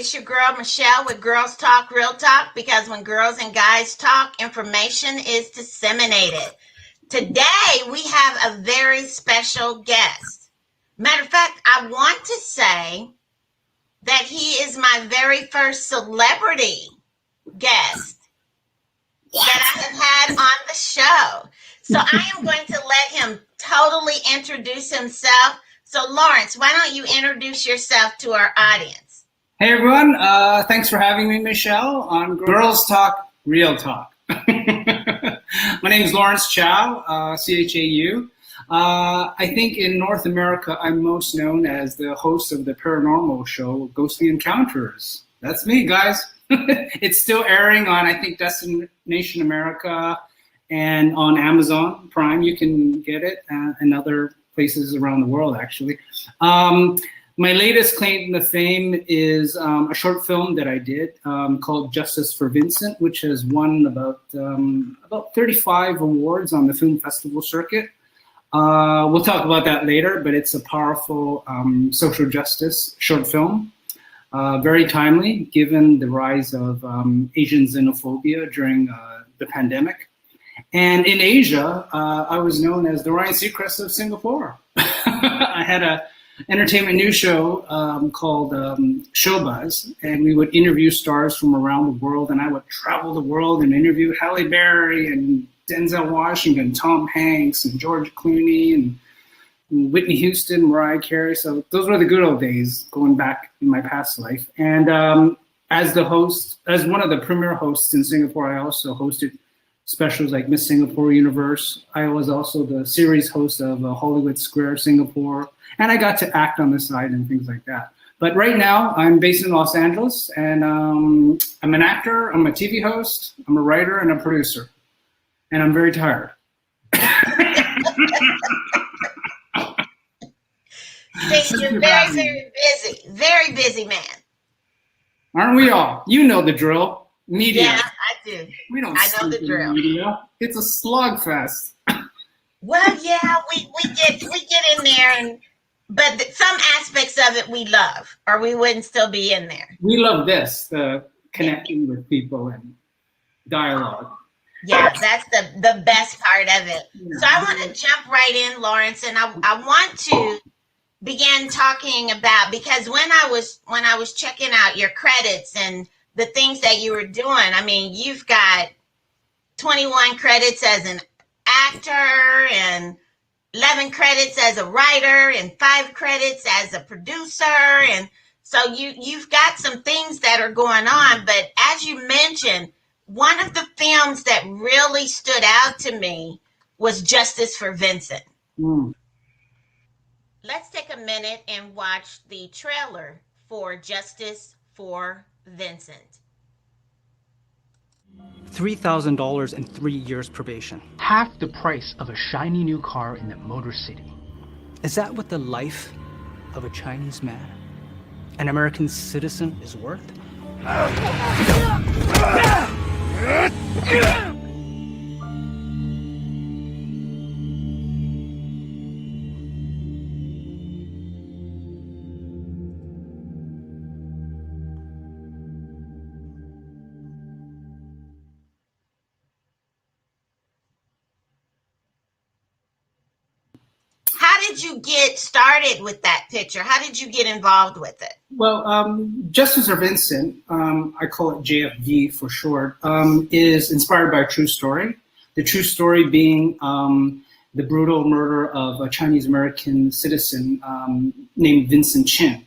It's your girl, Michelle, with Girls Talk Real Talk, because when girls and guys talk, information is disseminated. Today, we have a very special guest. Matter of fact, I want to say that he is my very first celebrity guest that I have had on the show. So I am going to let him totally introduce himself. So Lawrence, why don't you introduce yourself to our audience? Hey everyone, thanks for having me, Michelle, on Girls Talk Real Talk. My name is Lawrence Chau, C-H-A-U. I think in North America, I'm most known as the host of the paranormal show, Ghostly Encounters. That's me, guys. It's still airing on, I think, Destination America and on Amazon Prime. You can get it and other places around the world, actually. My latest claim to fame is a short film that I did called Justice for Vincent, which has won about 35 awards on the film festival circuit. We'll talk about that later, but it's a powerful social justice short film. Very timely, given the rise of Asian xenophobia during the pandemic. And in Asia, I was known as the Ryan Seacrest of Singapore. I had an entertainment news show called Showbuzz, and we would interview stars from around the world, and I would travel the world and interview Halle Berry and Denzel Washington, Tom Hanks, and George Clooney, and Whitney Houston, Mariah Carey. So those were the good old days, going back in my past life. And as the host, as one of the premier hosts in Singapore, I also hosted specials like Miss Singapore Universe. I was also the series host of Hollywood Square Singapore, and I got to act on the side and things like that. But right now, I'm based in Los Angeles, and I'm an actor, I'm a TV host, I'm a writer, and a producer. And I'm very tired. See, you're very busy man. Aren't we all? You know the drill. Media. Yeah, I do. We don't. I know the drill. Media. It's a slugfest. Well, yeah, we get in there, but some aspects of it we love, or we wouldn't still be in there. We love this, the connecting with people and dialogue. Yeah, that's the best part of it. So I want to jump right in, Lawrence, and I want to begin talking about, because when I was checking out your credits and the things that you were doing, I mean, you've got 21 credits as an actor and 11 credits as a writer and 5 credits as a producer, and so you've got some things that are going on. But as you mentioned, one of the films that really stood out to me was Justice for Vincent. Let's take a minute and watch the trailer for Justice for Vincent. $3,000 and 3 years probation. Half the price of a shiny new car in the Motor City. Is that what the life of a Chinese man, an American citizen, is worth? How did you get started with that picture? How did you get involved with it? Well, Justice for Vincent, I call it JFV for short, is inspired by a true story. The true story being the brutal murder of a Chinese American citizen named Vincent Chen.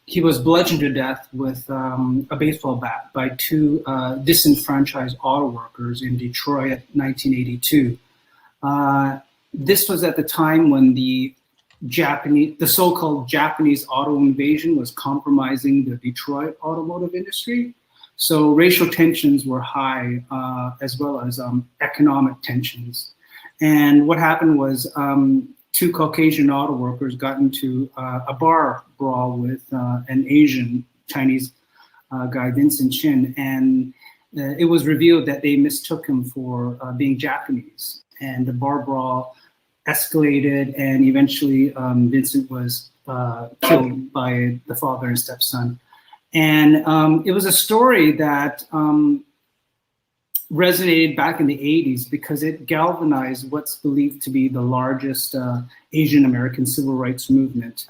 He was bludgeoned to death with a baseball bat by 2 disenfranchised auto workers in Detroit, 1982. This was at the time when the so-called Japanese auto invasion was compromising the Detroit automotive industry. So racial tensions were high, as well as economic tensions. And what happened was 2 Caucasian auto workers got into a bar brawl with an Asian Chinese guy, Vincent Chen, and it was revealed that they mistook him for being Japanese. And the bar brawl escalated, and eventually Vincent was killed by the father and stepson. And it was a story that resonated back in the 80s because it galvanized what's believed to be the largest Asian American civil rights movement.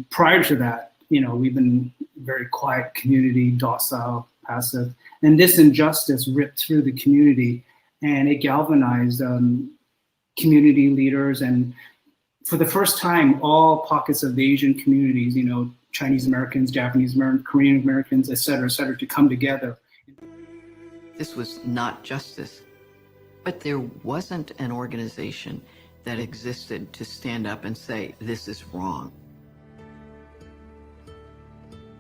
Prior to that, we've been a very quiet community, docile, passive, and this injustice ripped through the community, and it galvanized community leaders, and for the first time, all pockets of the Asian communities, Chinese Americans, Japanese Americans, Korean Americans, et cetera, to come together. This was not justice, but there wasn't an organization that existed to stand up and say, this is wrong.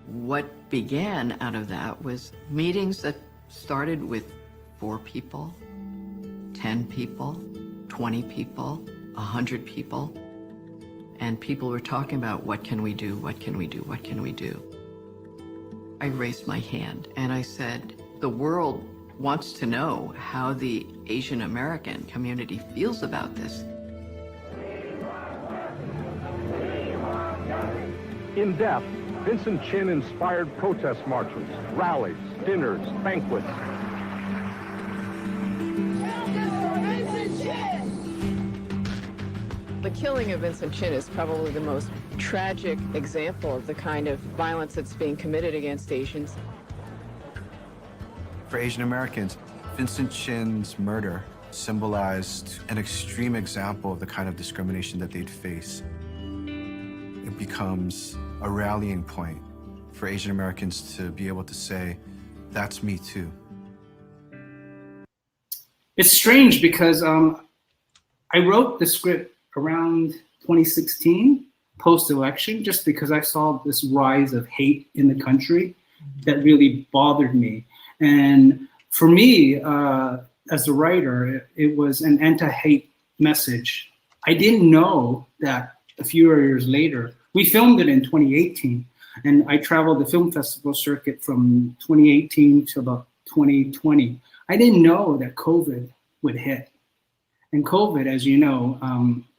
What began out of that was meetings that started with 4 people, 10 people, 20 people, 100 people, and people were talking about what can we do, what can we do, what can we do? I raised my hand and I said, the world wants to know how the Asian American community feels about this. In depth, Vincent Chen inspired protest marches, rallies, dinners, banquets. The killing of Vincent Chen is probably the most tragic example of the kind of violence that's being committed against Asians. For Asian Americans, Vincent Chen's murder symbolized an extreme example of the kind of discrimination that they'd face. It becomes a rallying point for Asian Americans to be able to say, that's me too. It's strange because I wrote the script around 2016, post-election, just because I saw this rise of hate in the country that really bothered me. And for me, as a writer, it was an anti-hate message. I didn't know that a few years later, we filmed it in 2018, and I traveled the film festival circuit from 2018 to about 2020. I didn't know that COVID would hit. And COVID, as you know,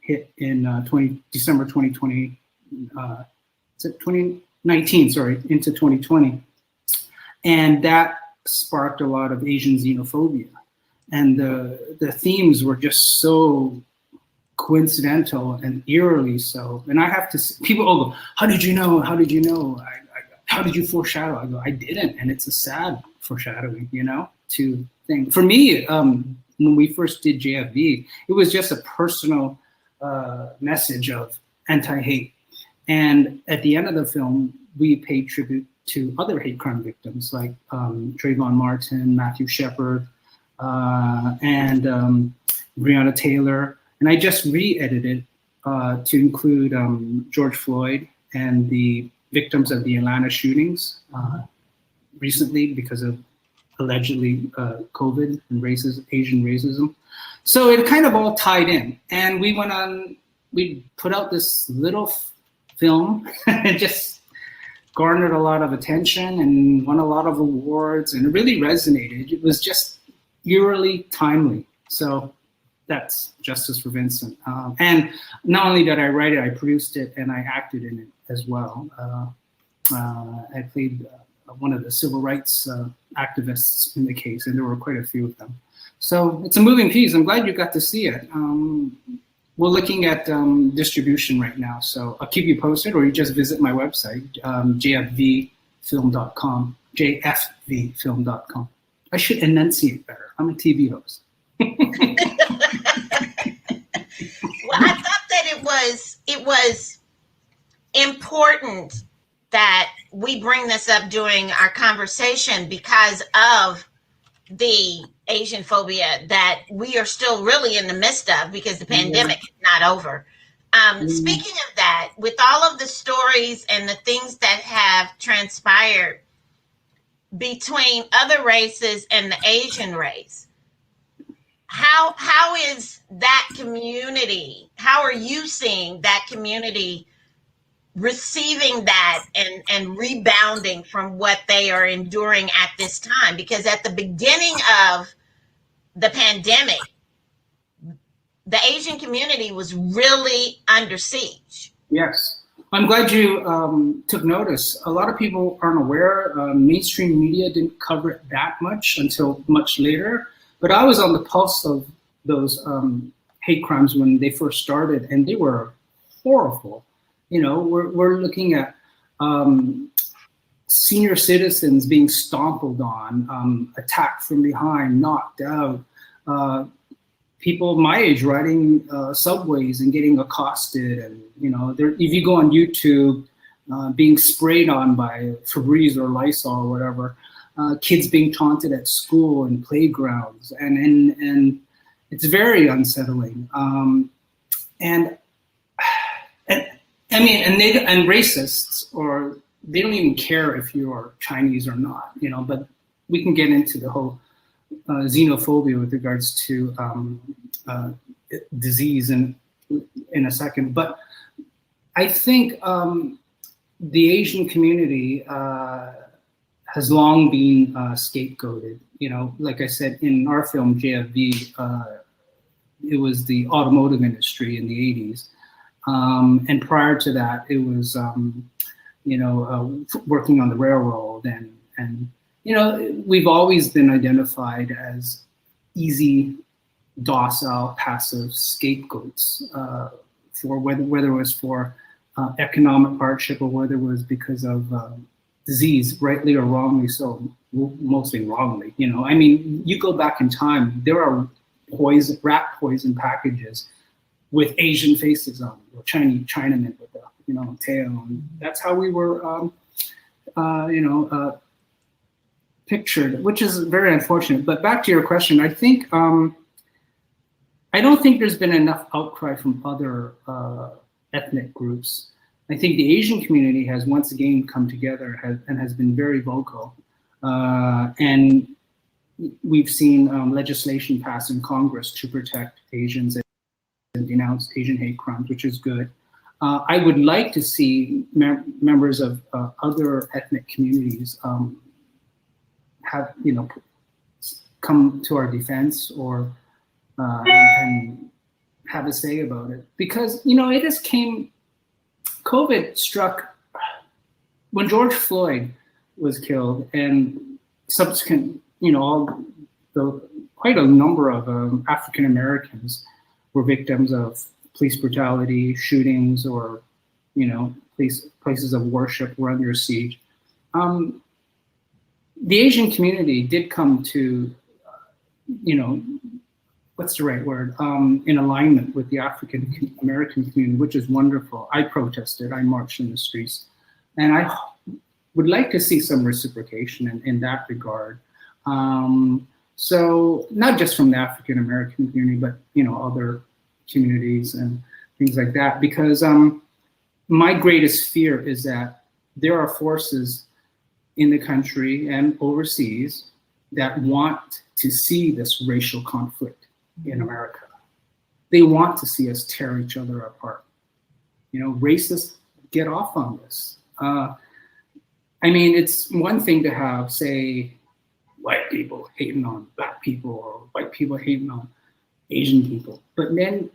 hit in December 2020, 2019, sorry, into 2020. And that sparked a lot of Asian xenophobia. And the themes were just so coincidental and eerily so. And I have to, people go, how did you know? How did you know? How did you foreshadow? I go, I didn't. And it's a sad foreshadowing, to think. For me, when we first did JFV, it was just a personal message of anti-hate. And at the end of the film, we paid tribute to other hate crime victims like Trayvon Martin, Matthew Shepard, and Breonna Taylor. And I just re-edited to include George Floyd and the victims of the Atlanta shootings recently because of allegedly COVID and Asian racism. So it kind of all tied in. And we put out this little film and just garnered a lot of attention and won a lot of awards, and it really resonated. It was just eerily timely. So that's Justice for Vincent. And not only did I write it, I produced it and I acted in it as well. I played one of the civil rights activists in the case, and there were quite a few of them. So it's a moving piece. I'm glad you got to see it. We're looking at distribution right now, so I'll keep you posted, or you just visit my website, jfvfilm.com, jfvfilm.com. I should enunciate better. I'm a TV host. Well, I thought that it was important that we bring this up during our conversation because of the Asianphobia that we are still really in the midst of, because the pandemic is not over. Speaking of that, with all of the stories and the things that have transpired between other races and the Asian race, how is that community, how are you seeing that community receiving that and rebounding from what they are enduring at this time? Because at the beginning of the pandemic, the Asian community was really under siege. Yes. I'm glad you took notice. A lot of people aren't aware. Mainstream media didn't cover it that much until much later. But I was on the pulse of those hate crimes when they first started, and they were horrible. You know, we're looking at senior citizens being stompled on, attacked from behind, knocked out. People my age riding subways and getting accosted, and you know, if you go on YouTube, being sprayed on by Febreze or Lysol or whatever, kids being taunted at school and playgrounds, and it's very unsettling. And I mean, and racists, or they don't even care if you're Chinese or not, you know. But we can get into the whole xenophobia with regards to disease in a second. But I think the Asian community has long been scapegoated. You know, like I said, in our film JFV, it was the automotive industry in the 80s. And prior to that, it was, you know, working on the railroad, and you know, we've always been identified as easy, docile, passive scapegoats for whether it was for economic hardship or whether it was because of disease, rightly or wrongly so, mostly wrongly. You know, I mean, you go back in time, there are rat poison packages with Asian faces on, or Chinamen with a, you know, tail. And that's how we were, you know, pictured, which is very unfortunate. But back to your question, I think I don't think there's been enough outcry from other ethnic groups. I think the Asian community has once again come together and has been very vocal. And we've seen legislation passed in Congress to protect Asians and denounce Asian hate crimes, which is good. I would like to see members of other ethnic communities have, you know, come to our defense, or and have a say about it, because you know, it just came. COVID struck when George Floyd was killed, and subsequent, you know, quite a number of African Americans were victims of police brutality, shootings, or you know, places of worship were under siege. The Asian community did come to, you know, what's the right word, in alignment with the African American community, which is wonderful. I protested, I marched in the streets, and I would like to see some reciprocation in that regard. So not just from the African American community, but you know, other communities and things like that, because my greatest fear is that there are forces in the country and overseas that want to see this racial conflict in America. They want to see us tear each other apart. You know, racists get off on this. I mean, it's one thing to have, say, white people hating on black people, or white people hating on Asian people, but then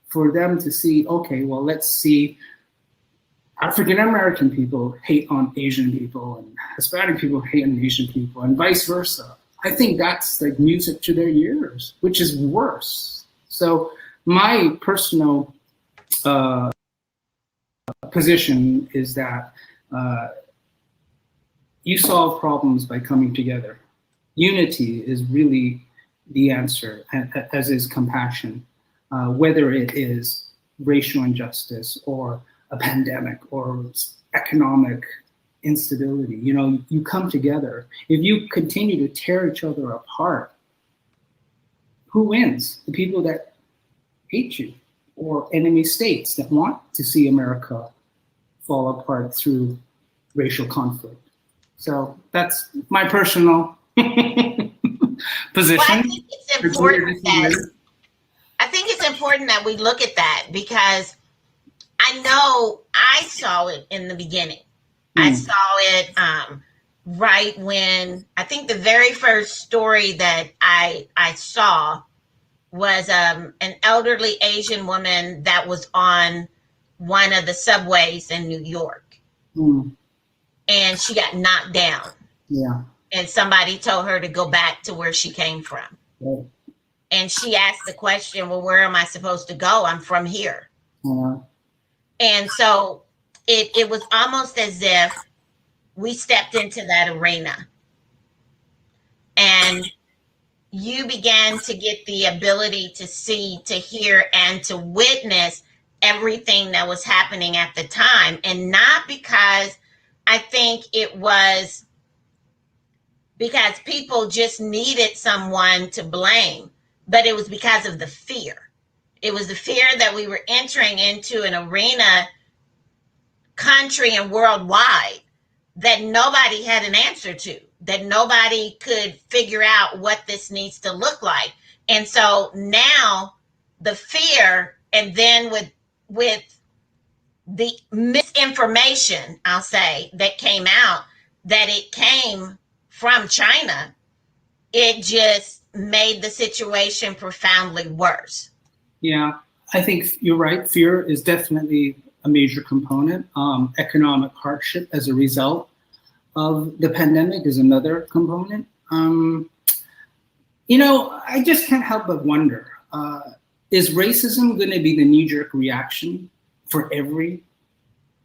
for them to see, okay, well, let's see African American people hate on Asian people, and Hispanic people hate on Asian people, and vice versa. I think that's like music to their ears, which is worse. So my personal position is that you solve problems by coming together. Unity is really the answer, as is compassion, whether it is racial injustice or a pandemic or economic instability. You know, you come together. If you continue to tear each other apart, who wins? The people that hate you, or enemy states that want to see America fall apart through racial conflict. So that's my personal position. Well, I think it's important that we look at that, because I know I saw it in the beginning. I saw it right when, I think the very first story that I saw was an elderly Asian woman that was on one of the subways in New York. And she got knocked down. Yeah. And somebody told her to go back to where she came from. Right. And she asked the question, well, where am I supposed to go? I'm from here. And so it was almost as if we stepped into that arena. And you began to get the ability to see, to hear, and to witness everything that was happening at the time. And not because I think it was because people just needed someone to blame, but it was because of the fear. It was the fear that we were entering into an arena, country and worldwide, that nobody had an answer to, that nobody could figure out what this needs to look like. And so now the fear, and then with the misinformation, I'll say, that came out, that it came from China, it just made the situation profoundly worse. Yeah, I think you're right. Fear is definitely a major component. Economic hardship as a result of the pandemic is another component. I just can't help but wonder, is racism going to be the knee-jerk reaction for every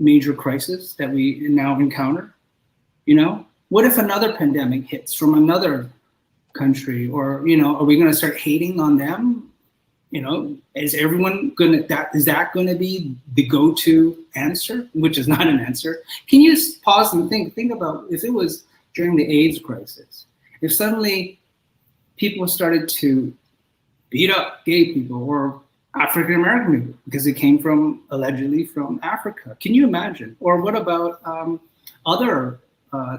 major crisis that we now encounter? What if another pandemic hits from another country, or, are we going to start hating on them? Is everyone is that going to be the go-to answer, which is not an answer? Can you pause and think about if it was during the AIDS crisis, if suddenly people started to beat up gay people or African American people because it came allegedly from Africa? Can you imagine? Or what about other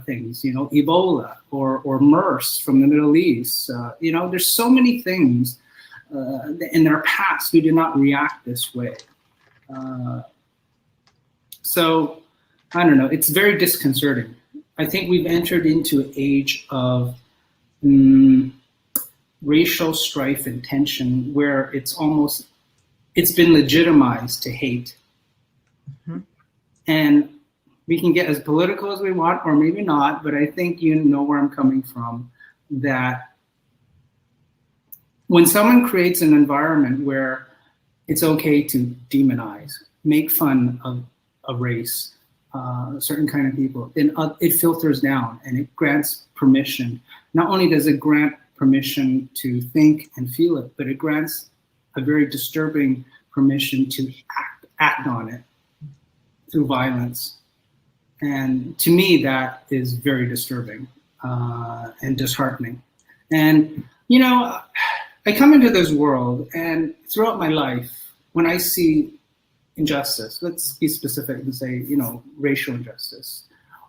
things, Ebola or MERS from the Middle East? There's so many things in our past we did not react this way. So I don't know, it's very disconcerting. I think we've entered into an age of racial strife and tension where it's been legitimized to hate. And we can get as political as we want, or maybe not, but I think you know where I'm coming from, that when someone creates an environment where it's okay to demonize, make fun of a race, a certain kind of people, then it filters down and it grants permission. Not only does it grant permission to think and feel it, but it grants a very disturbing permission to act on it through violence. And to me, that is very disturbing and disheartening. And, I come into this world, and throughout my life, when I see injustice, let's be specific and say, racial injustice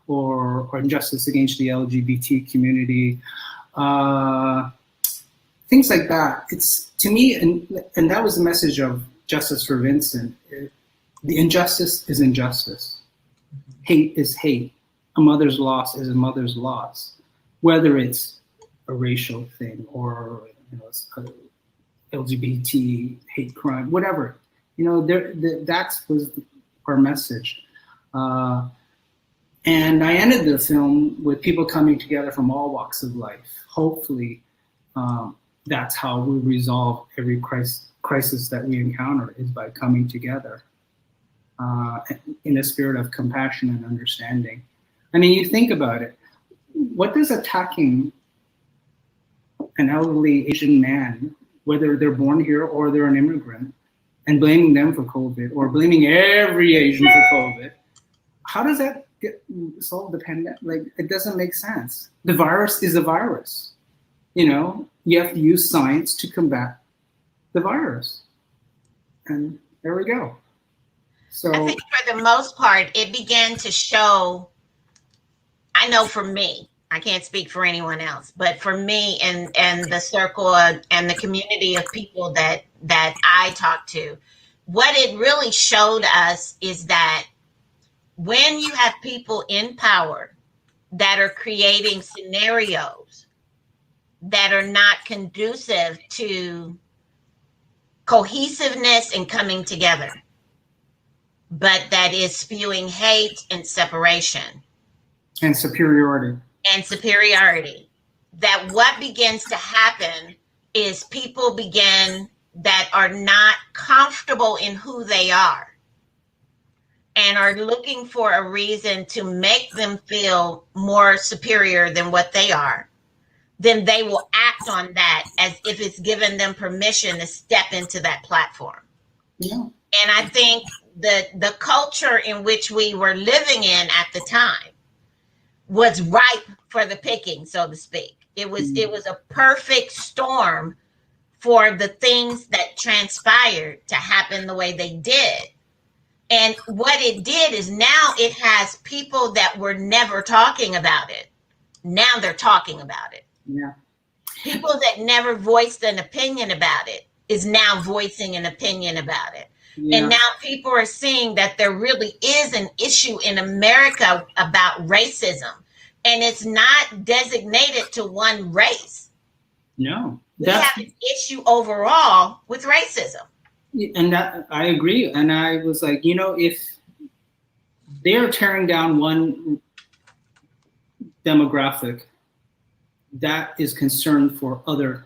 or injustice against the LGBT community, things like that. It's, to me, and that was the message of Justice for Vincent, the injustice is injustice. Hate is hate. A mother's loss is a mother's loss, whether it's a racial thing or LGBT hate crime, whatever. That was our message. And I ended the film with people coming together from all walks of life. Hopefully, that's how we resolve every crisis that we encounter, is by coming together in a spirit of compassion and understanding. I mean, you think about it. What does attacking an elderly Asian man, whether they're born here or they're an immigrant, and blaming them for COVID, or blaming every Asian for COVID, how does that solve the pandemic? Like, it doesn't make sense. The virus is a virus. You have to use science to combat the virus. And there we go. So I think for the most part, it began to show, I know for me, I can't speak for anyone else, but for me and the circle and the community of people that I talk to, what it really showed us is that when you have people in power that are creating scenarios that are not conducive to cohesiveness and coming together, but that is spewing hate and separation And superiority. and superiority, that what begins to happen is people begin that are not comfortable in who they are and are looking for a reason to make them feel more superior than what they are, then they will act on that as if it's given them permission to step into that platform. Yeah. And I think the culture in which we were living in at the time was ripe for the picking, so to speak. It was a perfect storm for the things that transpired to happen the way they did. And what it did is now it has people that were never talking about it. Now they're talking about it. Yeah. People that never voiced an opinion about it is now voicing an opinion about it. Yeah. And now people are seeing that there really is an issue in America about racism. And it's not designated to one race. No. We have an issue overall with racism. And that, I agree. And I was like, you know, if they're tearing down one demographic, that is concerned for other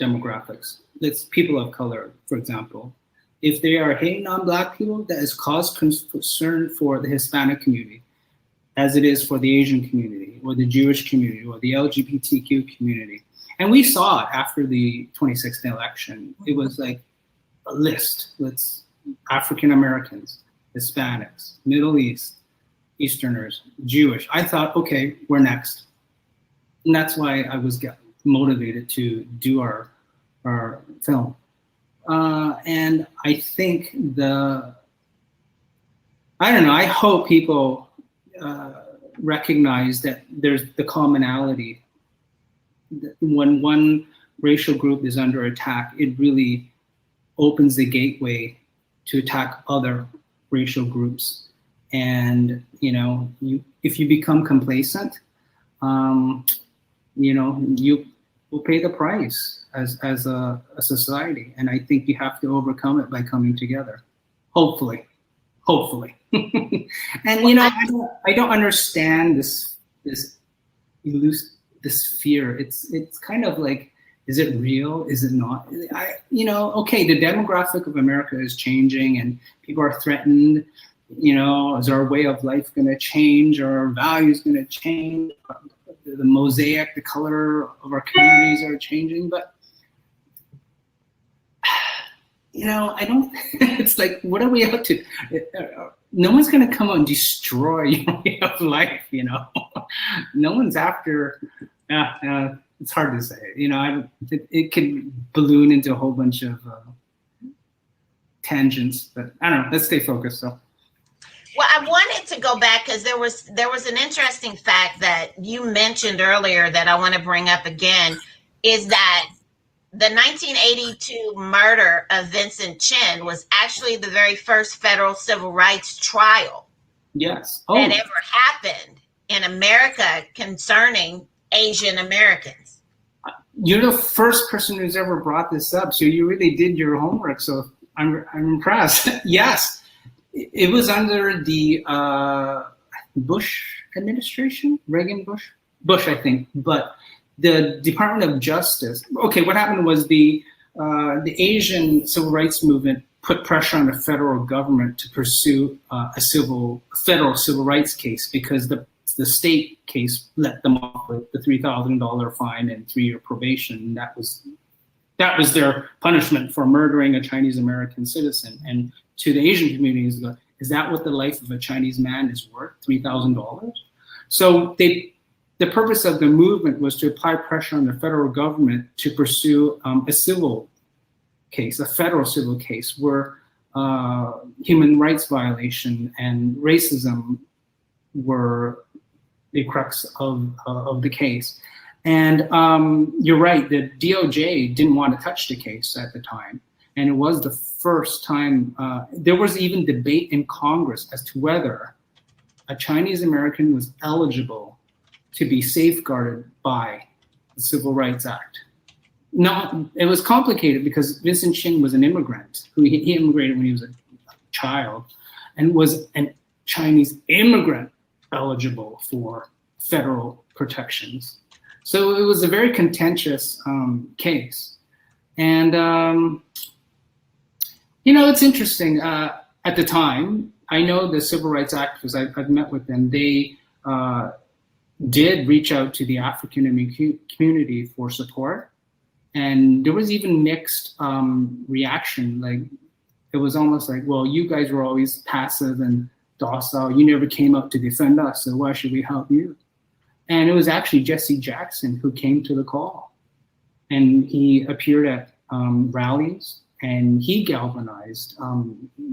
demographics. It's people of color, for example. If they are hating on Black people, that is cause concern for the Hispanic community, as it is for the Asian community, or the Jewish community, or the LGBTQ community. And we saw it after the 2016 election. It was like a list. Let's African Americans, Hispanics, Middle East, Easterners, Jewish. I thought, okay, we're next. And that's why I was motivated to do our film. And I think I hope people recognize that there's the commonality. When one racial group is under attack, it really opens the gateway to attack other racial groups. And, you know, if you become complacent, you know, you will pay the price as a society. And I think you have to overcome it by coming together. Hopefully. And, you know, I don't understand this fear. It's kind of like, is it real? Is it not? You know, okay, the demographic of America is changing and people are threatened. You know, is our way of life going to change? Are our values going to change? The mosaic, the color of our communities are changing. But, you know, I don't, it's like, what are we up to? No one's going to come and destroy your way of life, you know? No one's after, it's hard to say. You know, it could balloon into a whole bunch of tangents, but I don't know, let's stay focused, so. Well, I wanted to go back because there was an interesting fact that you mentioned earlier that I want to bring up again, is that the 1982 murder of Vincent Chen was actually the very first federal civil rights trial Yes. that ever happened in America concerning Asian Americans. You're the first person who's ever brought this up, so you really did your homework. So I'm impressed. Yes. It was under the Bush administration, Reagan Bush, I think. But the Department of Justice. Okay, what happened was the Asian civil rights movement put pressure on the federal government to pursue a federal civil rights case because the state case let them off with the $3,000 fine and 3-year probation. That was their punishment for murdering a Chinese American citizen. And to the Asian communities, is that what the life of a Chinese man is worth, $3,000? So the purpose of the movement was to apply pressure on the federal government to pursue a civil case, a federal civil case, where human rights violation and racism were the crux of the case. And you're right, the DOJ didn't want to touch the case at the time. And it was the first time, there was even debate in Congress as to whether a Chinese American was eligible to be safeguarded by the Civil Rights Act. No, it was complicated because Vincent Chen was an immigrant. He immigrated when he was a child. and was an Chinese immigrant eligible for federal protections. So it was a very contentious case. And, it's interesting. At the time, I know the civil rights activists, I've met with them, they did reach out to the African American community for support. And there was even mixed reaction. Like, it was almost like, well, you guys were always passive and docile. You never came up to defend us, so why should we help you? And it was actually Jesse Jackson who came to the call. And he appeared at rallies, and he galvanized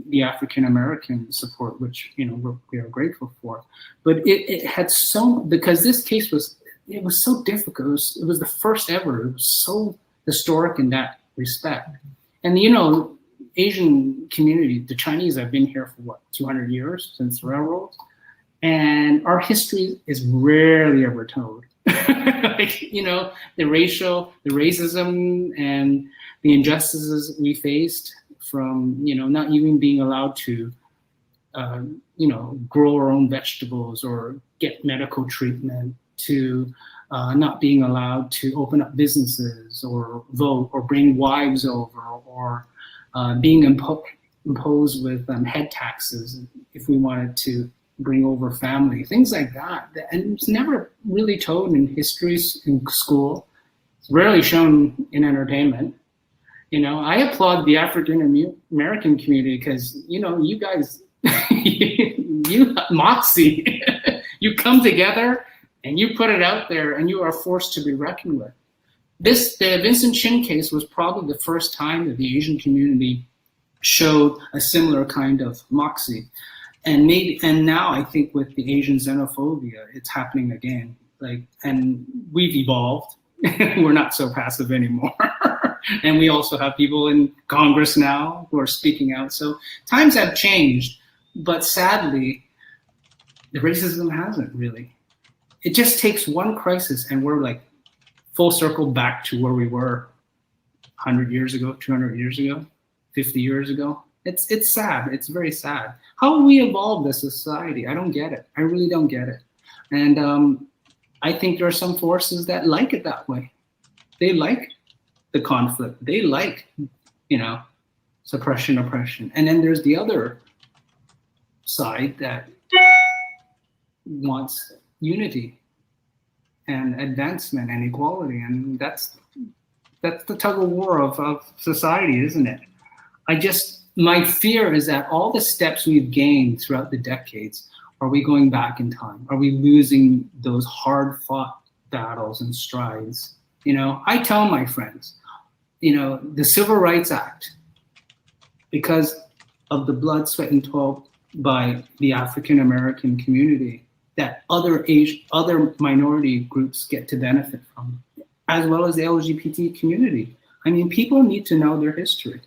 the African-American support, which, we are grateful for. But it had because this case was so difficult. It was the first ever. It was so historic in that respect. And, Asian community, the Chinese have been here for 200 years since railroads. And our history is rarely ever told. The racism and the injustices we faced from, not even being allowed to, grow our own vegetables or get medical treatment, to not being allowed to open up businesses or vote or bring wives over, or being imposed with head taxes if we wanted to bring over family, things like that. And it's never really told in histories in school. It's rarely shown in entertainment. I applaud the African American community because, you guys, you moxie, you come together and you put it out there and you are forced to be reckoned with. The Vincent Chen case was probably the first time that the Asian community showed a similar kind of moxie. And now I think with the Asian xenophobia, it's happening again. And we've evolved. We're not so passive anymore. And we also have people in Congress now who are speaking out. So times have changed, but sadly, the racism hasn't really. It just takes one crisis and we're full circle back to where we were 100 years ago, 200 years ago, 50 years ago. It's sad. It's very sad. How we evolved as a society, I don't get it. I really don't get it. And I think there are some forces that like it that way. They like the conflict. They like, suppression, oppression. And then there's the other side that wants unity and advancement and equality. And that's the tug of war of society, isn't it? My fear is that all the steps we've gained throughout the decades, are we going back in time? Are we losing those hard fought battles and strides? I tell my friends, the Civil Rights Act, because of the blood, sweat, and toil by the African American community, that other minority groups get to benefit from, as well as the LGBT community. I mean, people need to know their history.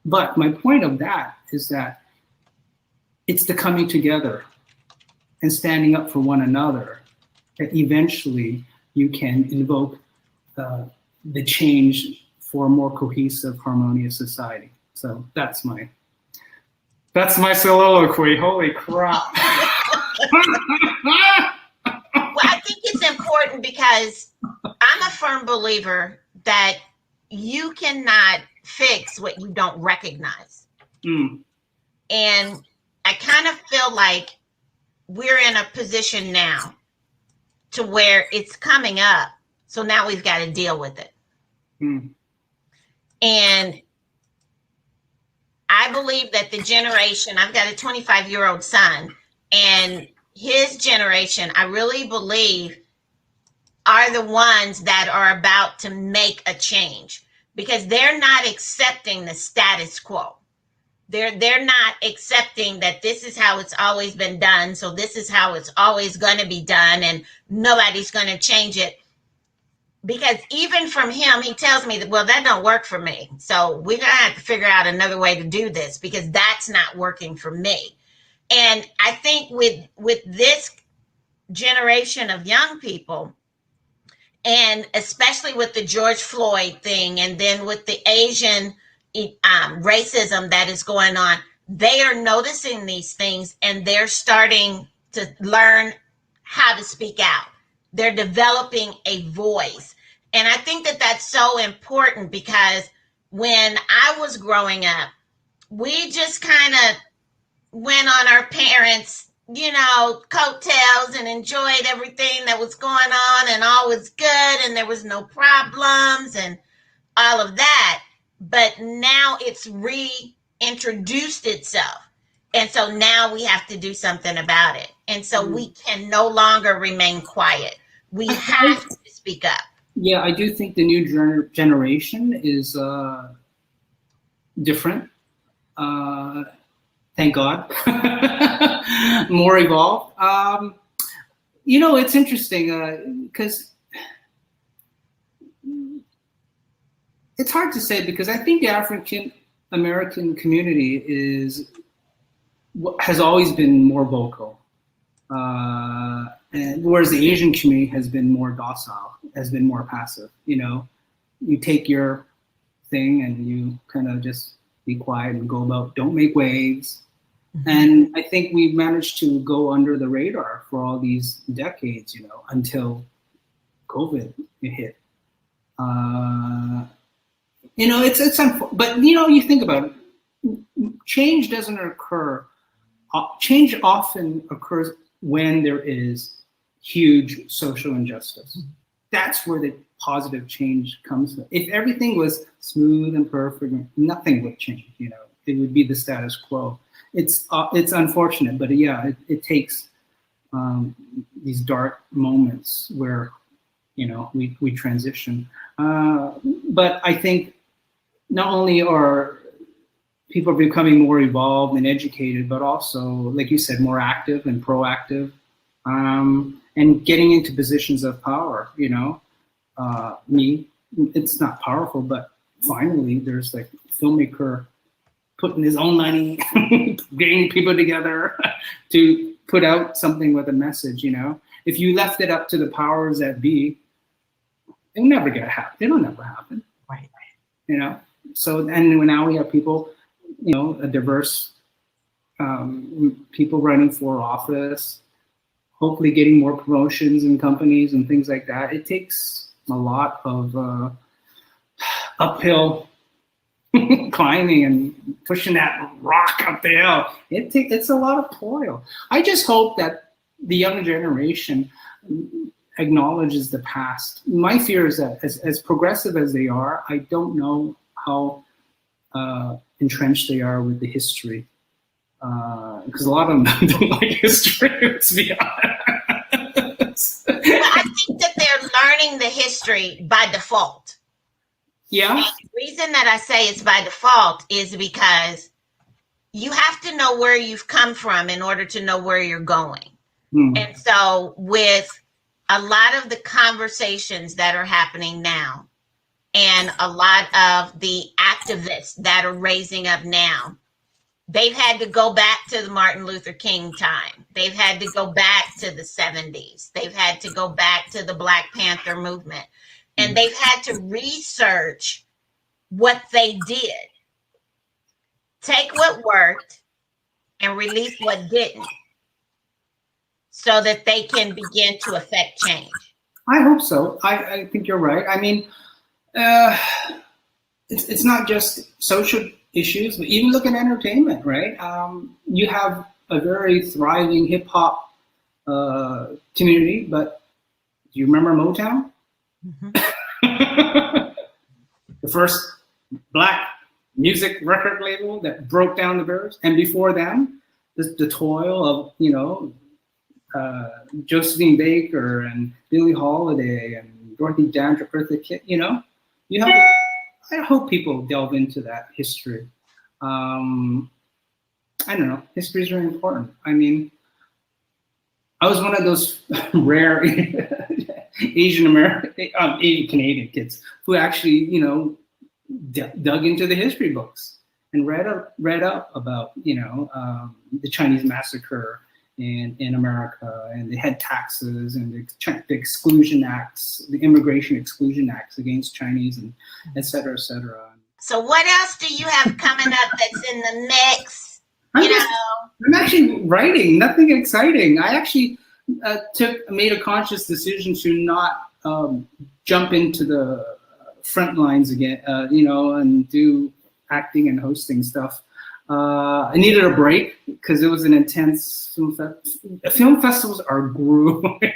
But my point of that is that it's the coming together and standing up for one another that eventually you can invoke the change for a more cohesive, harmonious society. So that's my soliloquy. Holy crap. Well, I think it's important because I'm a firm believer that you cannot fix what you don't recognize. And I kind of feel like we're in a position now to where it's coming up. So now we've got to deal with it. And I believe that the generation, I've got a 25-year-old son, and his generation, I really believe, are the ones that are about to make a change, because they're not accepting the status quo. They're not accepting that this is how it's always been done, so this is how it's always going to be done, and nobody's going to change it. Because even from him, he tells me that, well, that don't work for me. So we're going to have to figure out another way to do this because that's not working for me. And I think with this generation of young people, and especially with the George Floyd thing, and then with the Asian racism that is going on, they are noticing these things and they're starting to learn how to speak out. They're developing a voice. And I think that that's so important, because when I was growing up, we just kind of went on our parents', coattails and enjoyed everything that was going on, and all was good and there was no problems and all of that. But now it's reintroduced itself. And so now we have to do something about it. And so we can no longer remain quiet. We have to speak up. Yeah, I do think the new generation is different. Thank God. More evolved. It's interesting because it's hard to say, because I think the African American community has always been more vocal, and whereas the Asian community has been more docile, has been more passive. You take your thing and you kind of just be quiet and go about, don't make waves. Mm-hmm. And I think we managed to go under the radar for all these decades, until COVID hit. It's but you think about it, change doesn't occur. Change often occurs when there is huge social injustice. That's where the positive change comes from. If everything was smooth and perfect, nothing would change. It would be the status quo. It's unfortunate, but yeah, it takes these dark moments where we transition. But I think not only are people becoming more evolved and educated, but also, like you said, more active and proactive, and getting into positions of power. It's not powerful, but finally there's like a filmmaker putting his own money, getting people together to put out something with a message. If you left it up to the powers that be, it'll never happen. It'll never happen. Right. So, and now we have people, a diverse people running for office, hopefully getting more promotions in companies and things like that. It takes a lot of uphill climbing and pushing that rock up the hill. It's a lot of toil. I just hope that the younger generation acknowledges the past. My fear is that as progressive as they are, I don't know how entrenched they are with the history. Because a lot of them don't like history, to be honest. Well, I think that they're learning the history by default. Yeah. And the reason that I say it's by default is because you have to know where you've come from in order to know where you're going. Mm. And so with a lot of the conversations that are happening now, and a lot of the activists that are raising up now, they've had to go back to the Martin Luther King time. They've had to go back to the 70s. They've had to go back to the Black Panther movement. And they've had to research what they did. Take what worked and release what didn't, so that they can begin to affect change. I hope so. I think you're right. I mean, it's not just social issues, but even look at entertainment, right? You have a very thriving hip hop community, but do you remember Motown? Mm-hmm. The first Black music record label that broke down the barriers, and before them, the toil of Josephine Baker and Billie Holiday and Dorothy Dandridge, Eartha Kitt. I hope people delve into that history. I don't know. History is very important. I mean, I was one of those rare Asian Canadian kids who actually, dug into the history books and read up about, the Chinese massacre in America, and they had taxes and the exclusion acts, the immigration exclusion acts against Chinese, and et cetera, et cetera. So what else do you have coming up that's in the mix I'm actually writing, nothing exciting. I actually made a conscious decision to not jump into the front lines again, and do acting and hosting stuff. I needed a break because it was an intense film festival. Film festivals are grueling.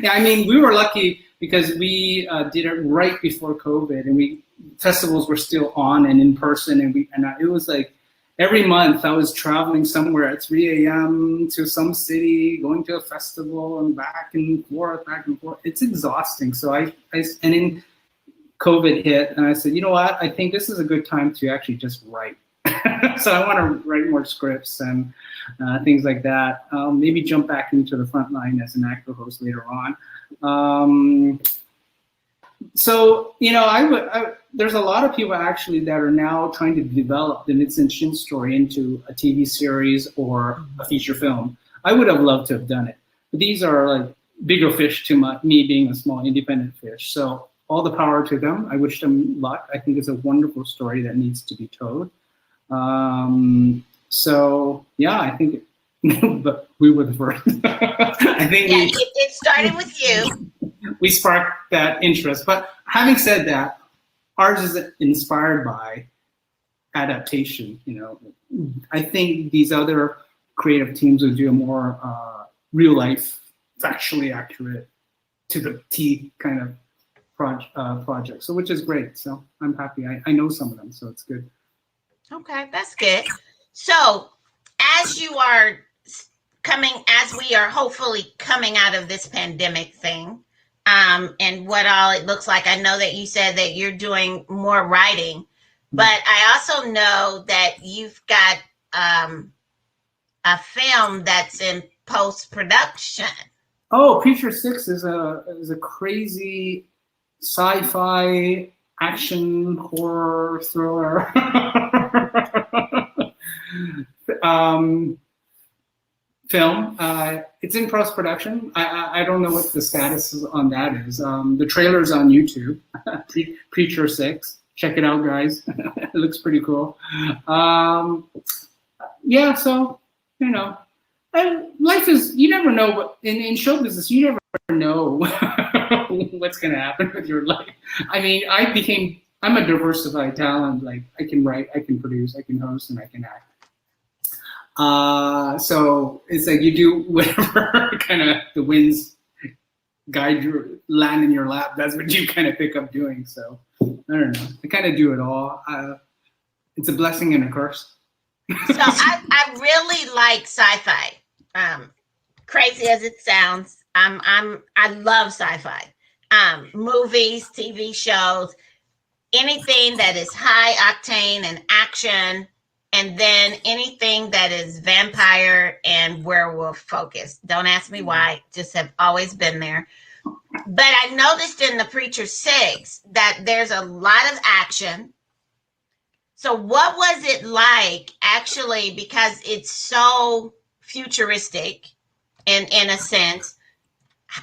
Yeah, I mean, we were lucky because we did it right before COVID, and festivals were still on and in person, and it was like every month I was traveling somewhere at 3 a.m. to some city, going to a festival and back and forth. It's exhausting. So and then COVID hit, and I said, you know what? I think this is a good time to actually just write. So I want to write more scripts and things like that. Maybe jump back into the front line as an actor host later on. So, there's a lot of people actually that are now trying to develop the Vincent Chen story into a TV series or a feature film. I would have loved to have done it, but these are like bigger fish to me being a small independent fish. So all the power to them. I wish them luck. I think it's a wonderful story that needs to be told. So yeah, I think, but we were the first. I think it started with you. We sparked that interest. But having said that, ours is inspired by adaptation. I think these other creative teams would do a more real life, factually accurate, to the T kind of project. So which is great. So I'm happy. I know some of them, so it's good. Okay, that's good. So as we are hopefully coming out of this pandemic thing, and what all it looks like, I know that you said that you're doing more writing, but I also know that you've got a film that's in post-production. Oh, Preacher 6 is a crazy sci-fi action horror thriller film. It's in post-production. I don't know what the status on that is. The trailer's on YouTube. Preacher 6. Check it out, guys. It looks pretty cool. Yeah, so, life is, you never know what, in show business, you never know what's going to happen with your life. I mean, I'm a diversified talent. Like, I can write, I can produce, I can host, and I can act. So it's like you do whatever kind of the winds guide you, land in your lap. That's what you kind of pick up doing. So I don't know. I kind of do it all. It's a blessing and a curse. So I really like sci-fi. Crazy as it sounds, I love sci-fi. Movies, TV shows, anything that is high octane and action. And then anything that is vampire and werewolf focused. Don't ask me why, just have always been there. But I noticed in The Preacher 6 that there's a lot of action. So what was it like actually, because it's so futuristic in a sense,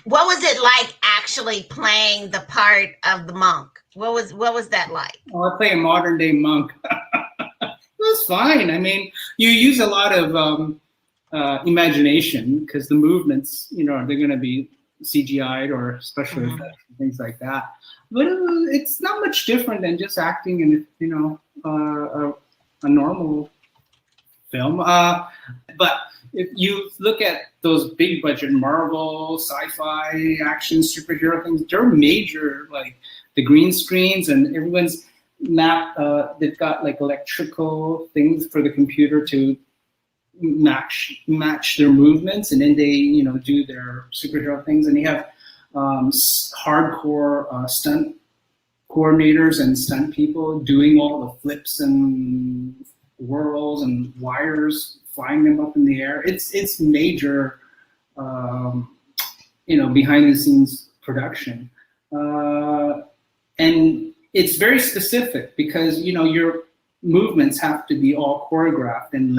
what was it like actually playing the part of the monk? What was that like? Oh, I play a modern day monk. It was fine. I mean, you use a lot of imagination because the movements, they're going to be CGI'd or special effects and things like that. But it's not much different than just acting in, a normal film. But if you look at those big budget Marvel, sci-fi, action, superhero things, they're major, like the green screens and everyone's they've got like electrical things for the computer to match their movements, and then they do their superhero things, and you have hardcore stunt coordinators and stunt people doing all the flips and whirls and wires, flying them up in the air. It's major behind the scenes production, and it's very specific because your movements have to be all choreographed and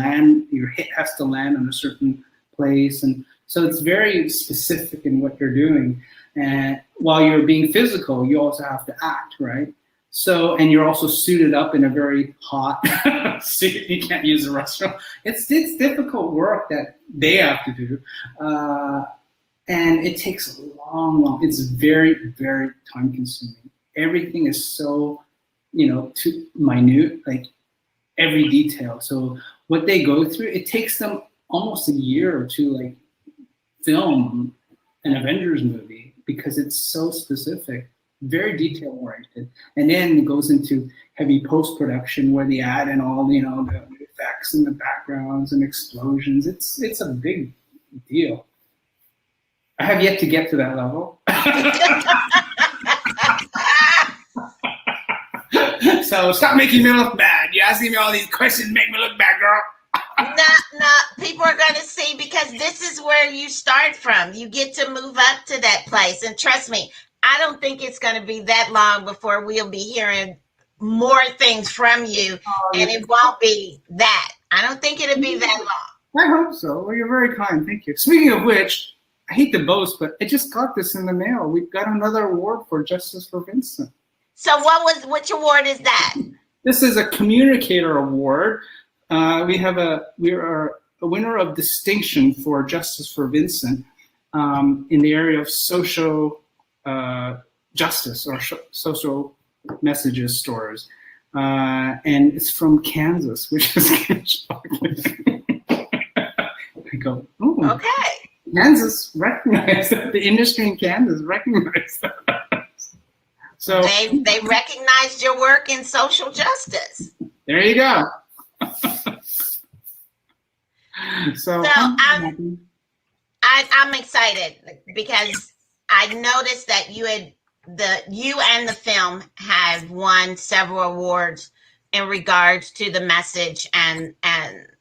your hit has to land on a certain place, and so it's very specific in what you're doing. And while you're being physical, you also have to act, right? So, and you're also suited up in a very hot suit. You can't use the restroom. It's difficult work that they have to do. And it takes a long, it's very, very time consuming. Everything is so, too minute, like every detail. So what they go through, it takes them almost a year to like film an Avengers movie because it's so specific, very detail oriented. And then it goes into heavy post-production where they add in all, the effects and the backgrounds and explosions. It's a big deal. I have yet to get to that level. So stop making me look bad. You're asking me all these questions, make me look bad, girl. No, people are going to see, because this is where you start from. You get to move up to that place. And trust me, I don't think it's going to be that long before we'll be hearing more things from you. And it won't be that. I don't think it'll be that long. I hope so. Well, you're very kind. Thank you. Speaking of which, I hate to boast, but I just got this in the mail. We've got another award for Justice for Vincent. So which award is that? This is a communicator award. We are a winner of distinction for Justice for Vincent in the area of social justice or social messages stories. And it's from Kansas, which is kind of shocking. I go, oh, okay. Kansas recognized that. The industry in Kansas recognized that. So they recognized your work in social justice. There you go. So I'm excited because I noticed that you and the film have won several awards in regards to the message and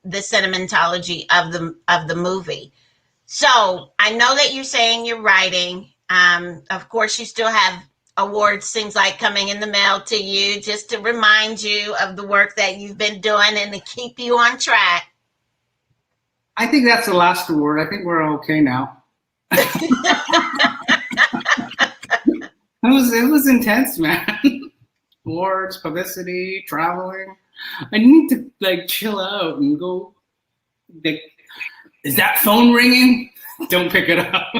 the sentimentology of the movie. So I know that you're saying you're writing. Of course, you still have awards, seems like, coming in the mail to you just to remind you of the work that you've been doing and to keep you on track. I think that's the last award. I think we're okay now. It was intense, man. Awards, publicity, traveling. I need to like chill out and go. Like, is that phone ringing? Don't pick it up.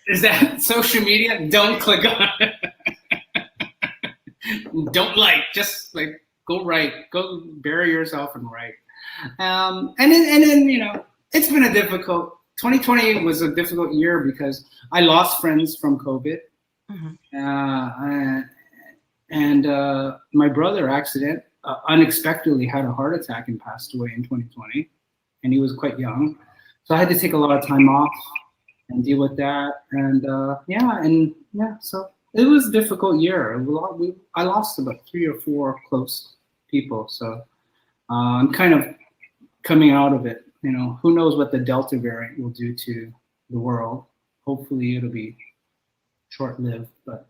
Is that social media? Don't click on it. Don't just like go write. Go bury yourself and write. And then it's been a difficult. 2020 was a difficult year because I lost friends from COVID, and my brother unexpectedly had a heart attack and passed away in 2020, and he was quite young, so I had to take a lot of time off and deal with that, and so it was a difficult year. I lost about 3 or 4 close people, so I'm kind of coming out of it. Who knows what the Delta variant will do to the world. Hopefully it'll be short-lived, but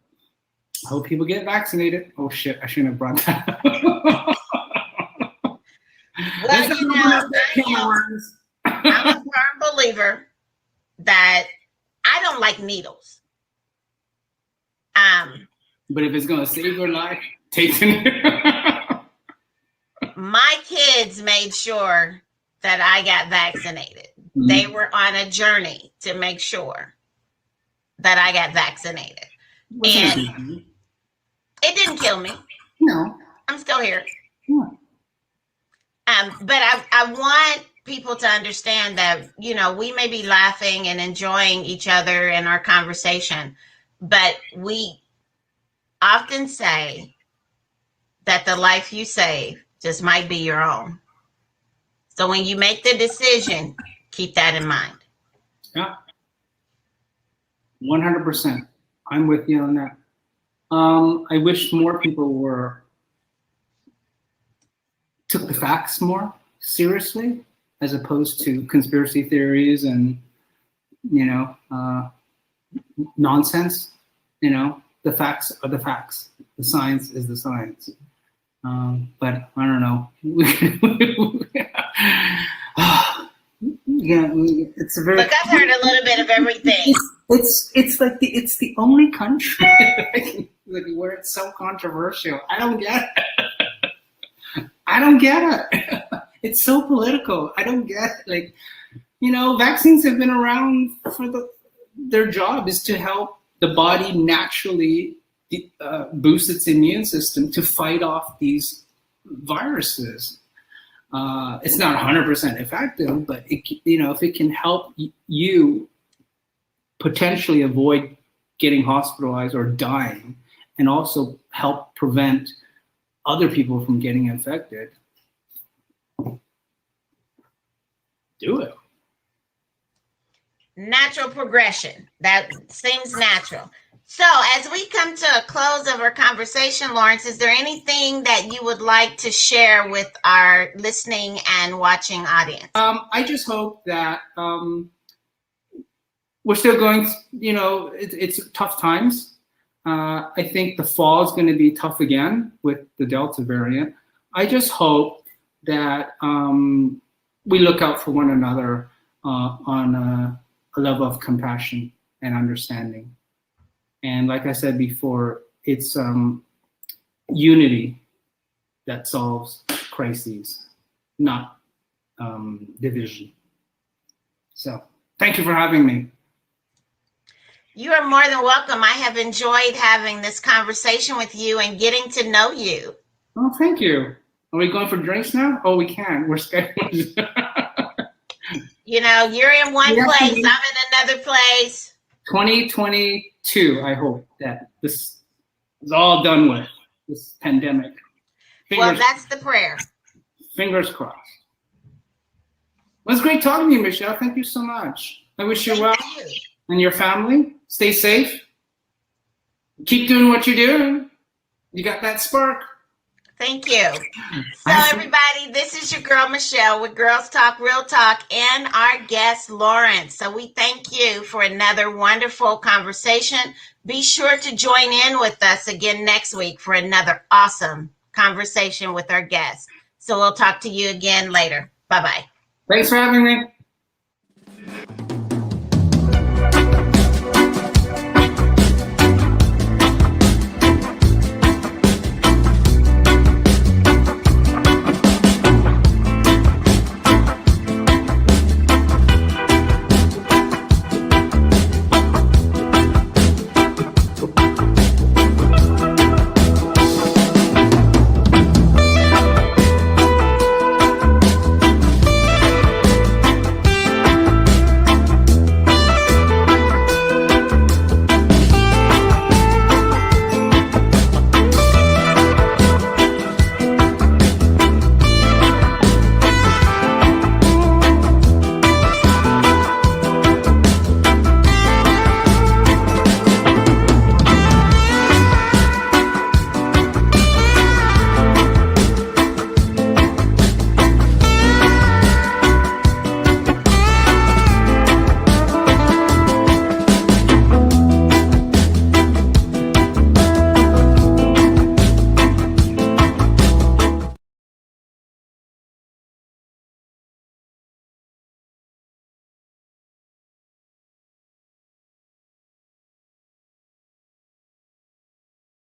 I hope people get vaccinated. Oh shit, I shouldn't have brought that up. I'm a firm believer that I don't like needles. But if it's gonna save your life, take the needle. My kids made sure that I got vaccinated. Mm-hmm. They were on a journey to make sure that I got vaccinated. And it didn't kill me. No. I'm still here. Yeah. But I want people to understand that, we may be laughing and enjoying each other in our conversation, but we often say that the life you save just might be your own. So when you make the decision, keep that in mind. Yeah. 100%. I'm with you on that. I wish more people took the facts more seriously, as opposed to conspiracy theories and, nonsense. The facts are the facts. The science is the science. But I don't know. Yeah, it's a very. Look, I've heard a little bit of everything. It's like it's the only country like where it's so controversial. I don't get it. I don't get it. It's so political. I don't get it. Like, vaccines have been around for their job is to help the body naturally boost its immune system to fight off these viruses. It's not 100% effective, but if it can help you potentially avoid getting hospitalized or dying, and also help prevent other people from getting infected, do it. Natural progression. That seems natural. So as we come to a close of our conversation, Lawrence, is there anything that you would like to share with our listening and watching audience? I just hope that we're still going, it's tough times. I think the fall is going to be tough again with the Delta variant. I just hope that we look out for one another on a level of compassion and understanding. And like I said before, it's unity that solves crises, not division. So thank you for having me. You are more than welcome. I have enjoyed having this conversation with you and getting to know you. Oh, thank you. Are we going for drinks now? Oh, we can. We're scheduled. You're in one place, I'm in another place. 2022, I hope that this is all done with, this pandemic. Well, that's the prayer. Fingers crossed. Well, it's great talking to you, Michelle. Thank you so much. I wish you well. And your family. Stay safe. Keep doing what you're doing. You got that spark. Thank you. So everybody, this is your girl Michelle with Girls Talk Real Talk and our guest Lawrence. So we thank you for another wonderful conversation. Be sure to join in with us again next week for another awesome conversation with our guest. So we'll talk to you again later. Bye-bye. Thanks for having me.